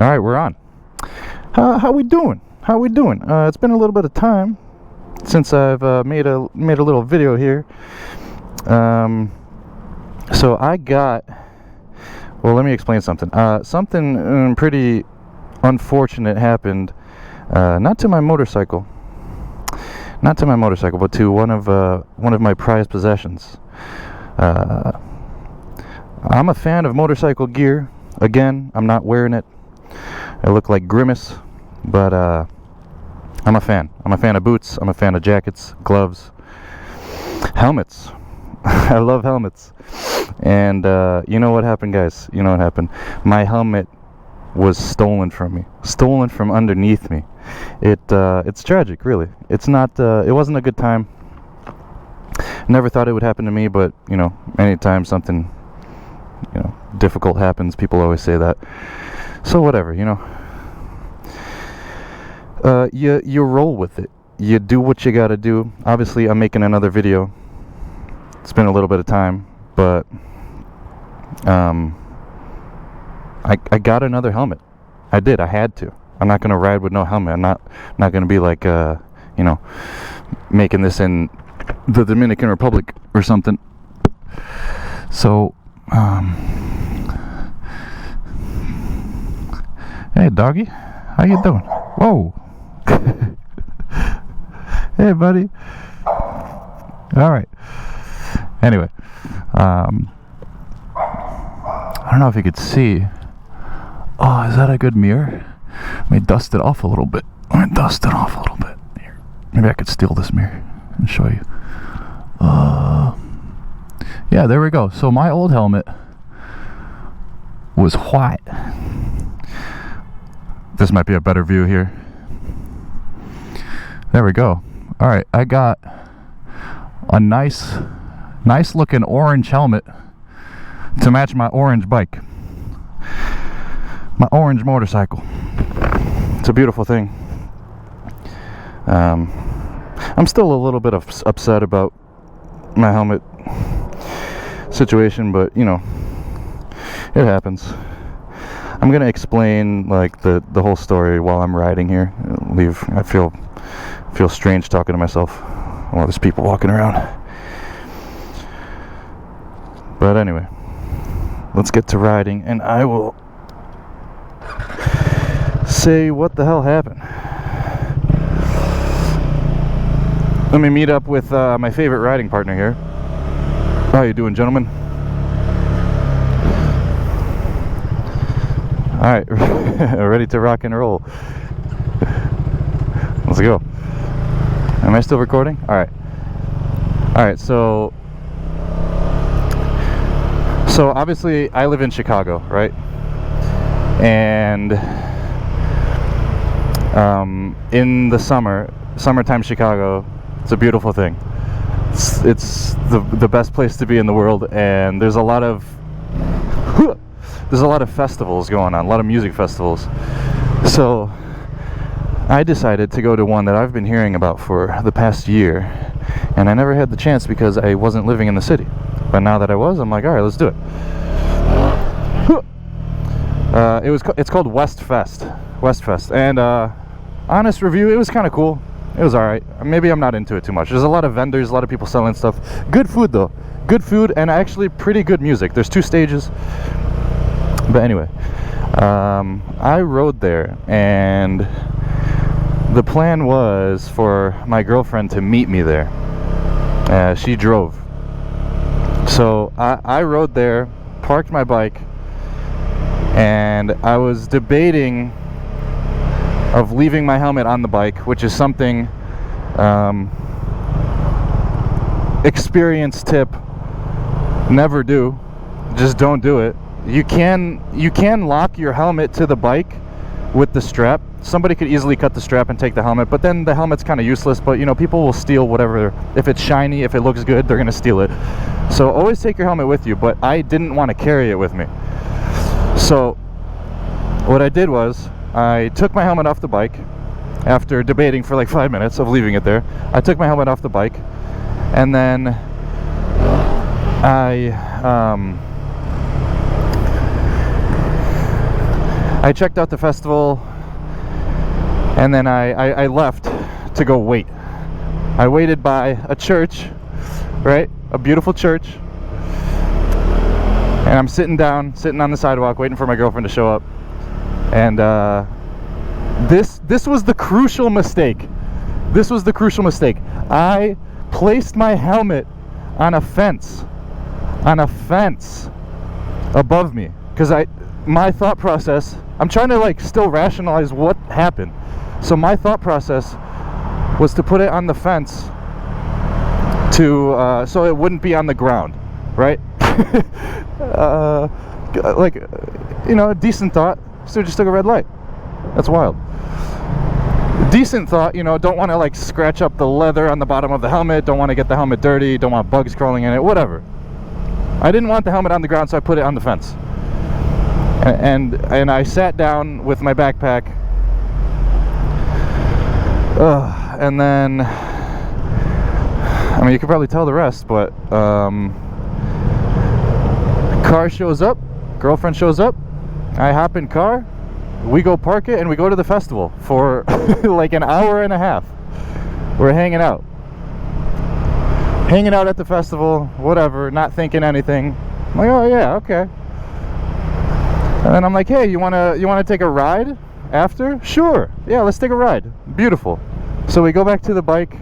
All right, we're on. How we doing? How we doing? It's been a little bit of time since I've made a little video here. So I got. Well, let me explain something. Something pretty unfortunate happened. Not to my motorcycle. Not to my motorcycle, but to one of my prized possessions. I'm a fan of motorcycle gear. Again, I'm not wearing it. I look like Grimace, but I'm a fan. I'm a fan of boots. I'm a fan of jackets, gloves, helmets. I love helmets. And you know what happened, guys? You know what happened? My helmet was stolen from me. Stolen from underneath me. It's tragic, really. It's not. It wasn't a good time. Never thought it would happen to me, but you know, anytime something, you know, difficult happens, people always say that. So whatever, you know. You roll with it. You do what you gotta do. Obviously, I'm making another video. It's been a little bit of time, but I got another helmet. I did. I had to. I'm not gonna ride with no helmet. I'm not gonna be like you know, making this in the Dominican Republic or something. So hey doggy, how you doing? Whoa. Hey buddy. All right. Anyway, I don't know if you could see. Oh, is that a good mirror? Let me dust it off a little bit. Here, maybe I could steal this mirror and show you. Yeah, there we go. So my old helmet was white. This might be a better view here. There we go. All right, I got a nice looking orange helmet to match my orange bike, my orange motorcycle. It's a beautiful thing. I'm still a little bit upset about my helmet situation, but you know, it happens. I'm gonna explain like the whole story while I'm riding here. I feel strange talking to myself while there's people walking around. But anyway, let's get to riding, and I will say what the hell happened. Let me meet up with my favorite riding partner here. How you doing, gentlemen? Alright, ready to rock and roll. Let's go. Am I still recording? Alright. Alright, so obviously I live in Chicago, right? And in the summertime Chicago, it's a beautiful thing. It's the best place to be in the world, and there's a lot of festivals going on, a lot of music festivals. So I decided to go to one that I've been hearing about for the past year, and I never had the chance because I wasn't living in the city. But now that I was, I'm like, all right, let's do it. It's called Westfest, and honest review, it was kind of cool. It was alright. Maybe I'm not into it too much. There's a lot of vendors, a lot of people selling stuff. Good food though. Good food, and actually pretty good music. There's 2 stages. But anyway, I rode there, and the plan was for my girlfriend to meet me there. She drove. So I rode there, parked my bike, and I was debating of leaving my helmet on the bike, which is something, experience tip, never do. Just don't do it. You can lock your helmet to the bike with the strap. Somebody could easily cut the strap and take the helmet, but then the helmet's kind of useless. But you know, people will steal whatever. If it's shiny, if it looks good, they're gonna steal it. So always take your helmet with you, but I didn't want to carry it with me. So what I did was I took my helmet off the bike after debating for like 5 minutes of leaving it there. I took my helmet off the bike, and then I I checked out the festival, and then I left to go wait. I waited by a church, right? A beautiful church. And I'm sitting on the sidewalk, waiting for my girlfriend to show up. And this was the crucial mistake. This was the crucial mistake. I placed my helmet on a fence above me, because my thought process, I'm trying to like still rationalize what happened. So my thought process was to put it on the fence to so it wouldn't be on the ground, right? Like, you know, a decent thought. So just took a red light. That's wild. Decent thought, you know, don't want to like scratch up the leather on the bottom of the helmet, don't want to get the helmet dirty, don't want bugs crawling in it, whatever. I didn't want the helmet on the ground, so I put it on the fence. And I sat down with my backpack. And then, I mean, you could probably tell the rest, but car shows up, girlfriend shows up, I hop in car, we go park it, and we go to the festival for like an hour and a half. We're hanging out at the festival, whatever, not thinking anything. I'm like, oh yeah, okay. And then I'm like, hey, you wanna take a ride after? Sure, yeah, let's take a ride. Beautiful. So we go back to the bike,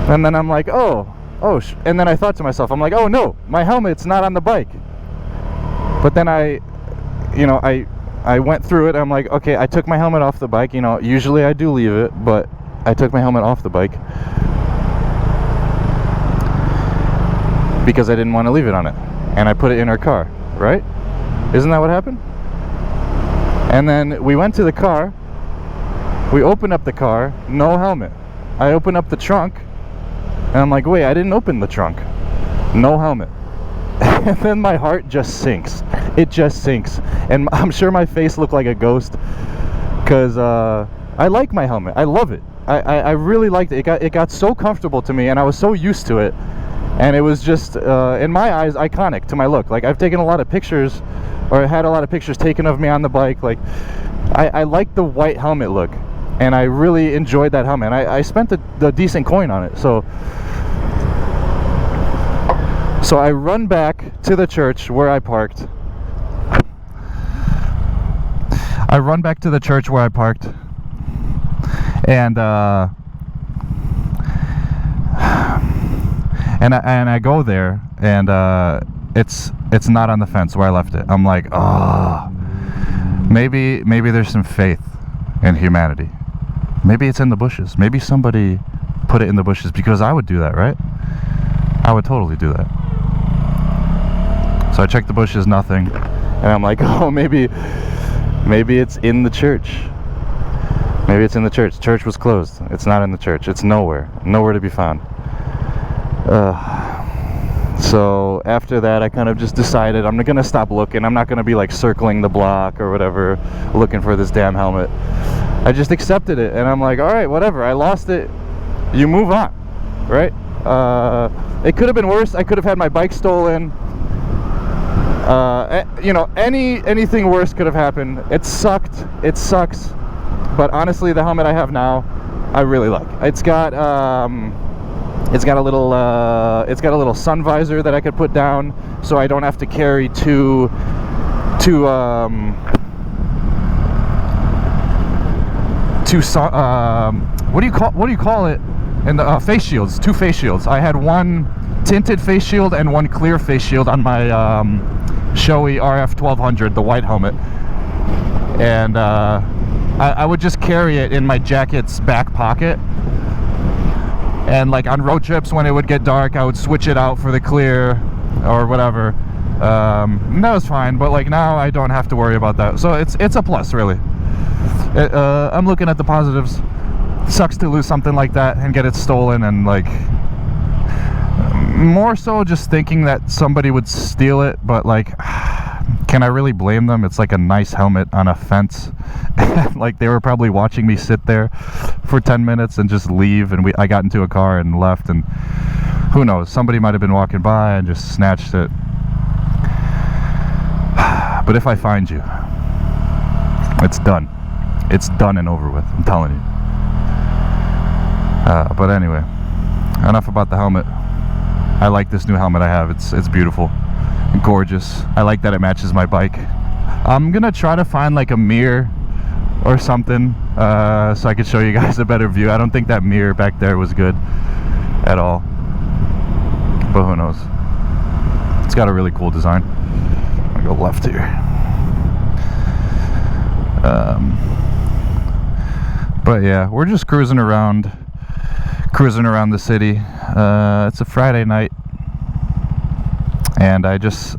and then I'm like, and then I thought to myself, I'm like, oh no, my helmet's not on the bike. But then I went through it. I'm like, okay, I took my helmet off the bike. You know, usually I do leave it, but I took my helmet off the bike because I didn't want to leave it on it, and I put it in her car, right? Isn't that what happened? And then we went to the car, we opened up the car, no helmet. I opened up the trunk, and I'm like, wait, I didn't open the trunk, no helmet. And then my heart just sinks. It just sinks, and I'm sure my face looked like a ghost, because I like my helmet. I love it. I really liked it. It got so comfortable to me, and I was so used to it, and it was just in my eyes iconic to my look. Like, I've taken a lot of pictures, or had a lot of pictures taken of me on the bike. Like, I like the white helmet look, and I really enjoyed that helmet. And I spent the decent coin on it. So I run back to the church where I parked. And I go there, and it's not on the fence where I left it. I'm like, maybe there's some faith in humanity. Maybe it's in the bushes. Maybe somebody put it in the bushes, because I would do that, right? I would totally do that. So I checked the bushes, nothing, and I'm like, oh, maybe it's in the church. Maybe it's in the church. Church was closed. It's not in the church. It's nowhere to be found. So after that, I kind of just decided I'm gonna stop looking. I'm not gonna be like circling the block or whatever looking for this damn helmet. I just accepted it, and I'm like, all right, whatever. I lost it. You move on, right? It could have been worse. I could have had my bike stolen. You know, anything worse could have happened. It sucked. It sucks. But honestly, the helmet I have now, I really like. It's got a little sun visor that I could put down, so I don't have to carry two what do you call it? And the face shields, 2 face shields. I had one tinted face shield and one clear face shield on my Shoei RF 1200, the white helmet, and I would just carry it in my jacket's back pocket, and like on road trips when it would get dark, I would switch it out for the clear or whatever. And that was fine, but like now I don't have to worry about that, so it's a plus, really. I'm looking at the positives. Sucks to lose something like that and get it stolen, and like more so just thinking that somebody would steal it, but like, can I really blame them? It's like a nice helmet on a fence. Like, they were probably watching me sit there for 10 minutes and just leave, and I got into a car and left, and who knows, somebody might have been walking by and just snatched it. But if I find you, it's done. It's done and over with, I'm telling you. But anyway, enough about the helmet. I like this new helmet I have. It's beautiful, gorgeous. I like that it matches my bike. I'm gonna try to find like a mirror or something so I could show you guys a better view. I don't think that mirror back there was good at all, but who knows. It's got a really cool design. I'm gonna go left here. But yeah, we're just cruising around the city. It's a Friday night, and I just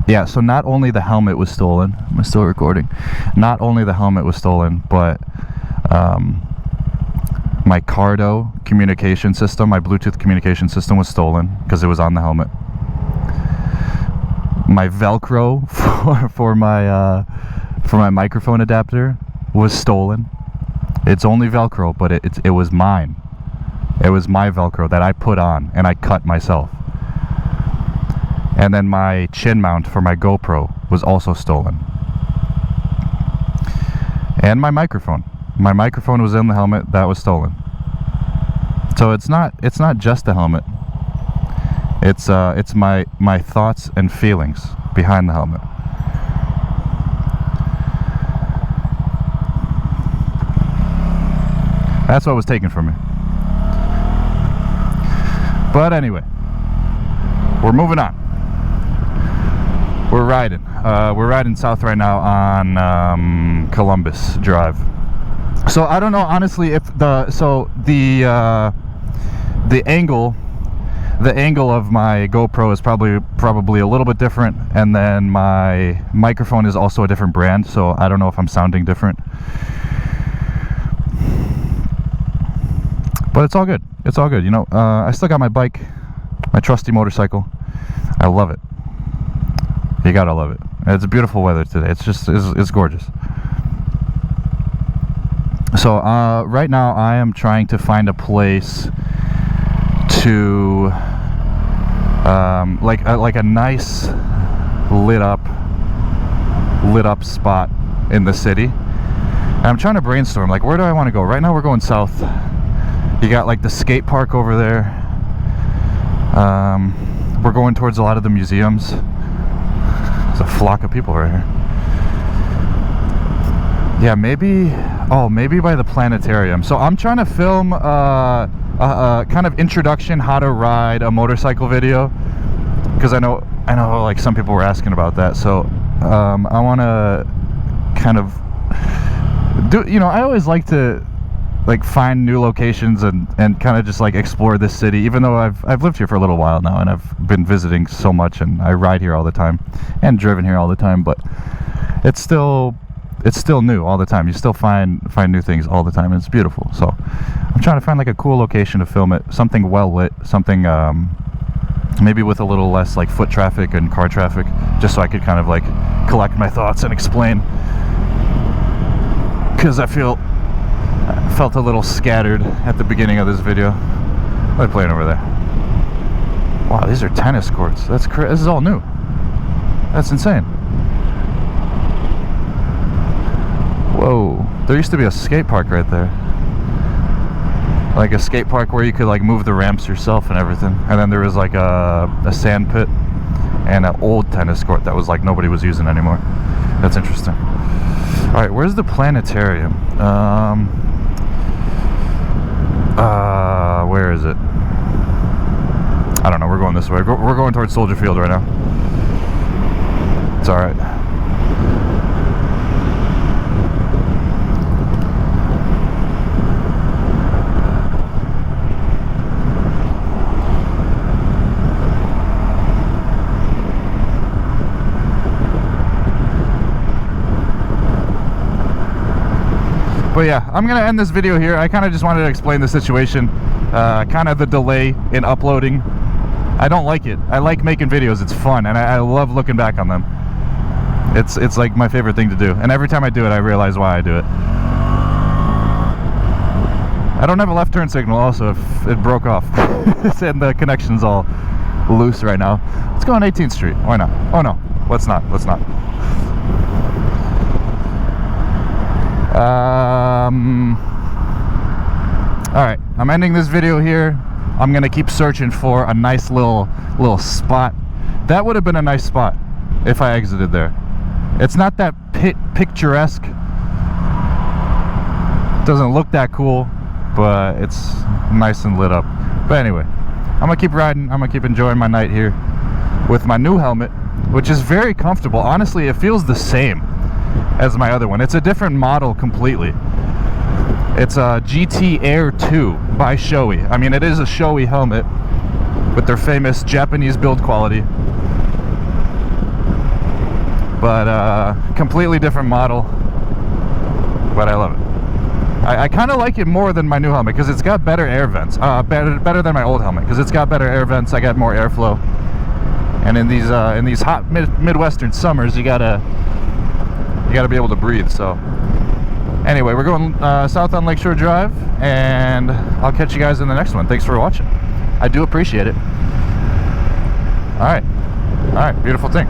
yeah, so not only the helmet was stolen, am I still recording? Not only the helmet was stolen, but my Cardo communication system, my Bluetooth communication system was stolen because it was on the helmet. My Velcro for my microphone adapter was stolen. It's only Velcro, but it was mine. It was my Velcro that I put on and I cut myself. And then my chin mount for my GoPro was also stolen. And my microphone. My microphone was in the helmet, that was stolen. So it's not just the helmet. It's my thoughts and feelings behind the helmet. That's what was taken from me. But anyway, we're moving on. We're riding. We're riding south right now on Columbus Drive. So I don't know honestly if the angle of my GoPro is probably a little bit different, and then my microphone is also a different brand. So I don't know if I'm sounding different. But it's all good. It's all good. You know, I still got my bike, my trusty motorcycle. I love it. You gotta love it. It's beautiful weather today. It's gorgeous. So right now I am trying to find a place to like a nice lit up spot in the city. And I'm trying to brainstorm, like, where do I want to go? Right now we're going south. You got like the skate park over there. We're going towards a lot of the museums. There's a flock of people right here. Yeah, maybe by the planetarium. So I'm trying to film a kind of introduction how to ride a motorcycle video, because I know like some people were asking about that. So I want to kind of do, you know, I always like to like find new locations and kind of just like explore this city, even though I've lived here for a little while now and I've been visiting so much and I ride here all the time and driven here all the time, but it's still new all the time. You still find new things all the time, and it's beautiful. So I'm trying to find like a cool location to film it, something well lit, something maybe with a little less like foot traffic and car traffic, just so I could kind of like collect my thoughts and explain, because I felt a little scattered at the beginning of this video. What are they playing over there? Wow, these are tennis courts. That's crazy. This is all new. That's insane. Whoa, there used to be a skate park right there. Like a skate park where you could like move the ramps yourself and everything. And then there was like a sand pit and an old tennis court that was like nobody was using anymore. That's interesting. Alright, where's the planetarium? Where is it? I don't know, we're going this way. We're going towards Soldier Field right now. It's alright. But yeah, I'm gonna end this video here. I kind of just wanted to explain the situation, kind of the delay in uploading. I don't like it. I like making videos. It's fun, and I love looking back on them. It's like my favorite thing to do, and every time I do it, I realize why I do it. I don't have a left turn signal also, if it broke off. And the connection's all loose right now. Let's go on 18th Street. Why not? Oh no. let's not. Alright, I'm ending this video here. I'm gonna keep searching for a nice little spot. That would have been a nice spot if I exited there. It's not that picturesque. Doesn't look that cool, but it's nice and lit up. But anyway, I'm gonna keep riding. I'm gonna keep enjoying my night here with my new helmet, which is very comfortable. Honestly, it feels the same as my other one. It's a different model completely. It's a GT Air 2 by Shoei. I mean, it is a Shoei helmet with their famous Japanese build quality, but completely different model. But I love it. I kind of like it more than my new helmet because it's got better air vents. Better than my old helmet because it's got better air vents. I got more airflow. And in these hot Midwestern summers, you gotta be able to breathe. So anyway, we're going south on Lakeshore Drive, and I'll catch you guys in the next one. Thanks for watching. I do appreciate it. All right, beautiful thing.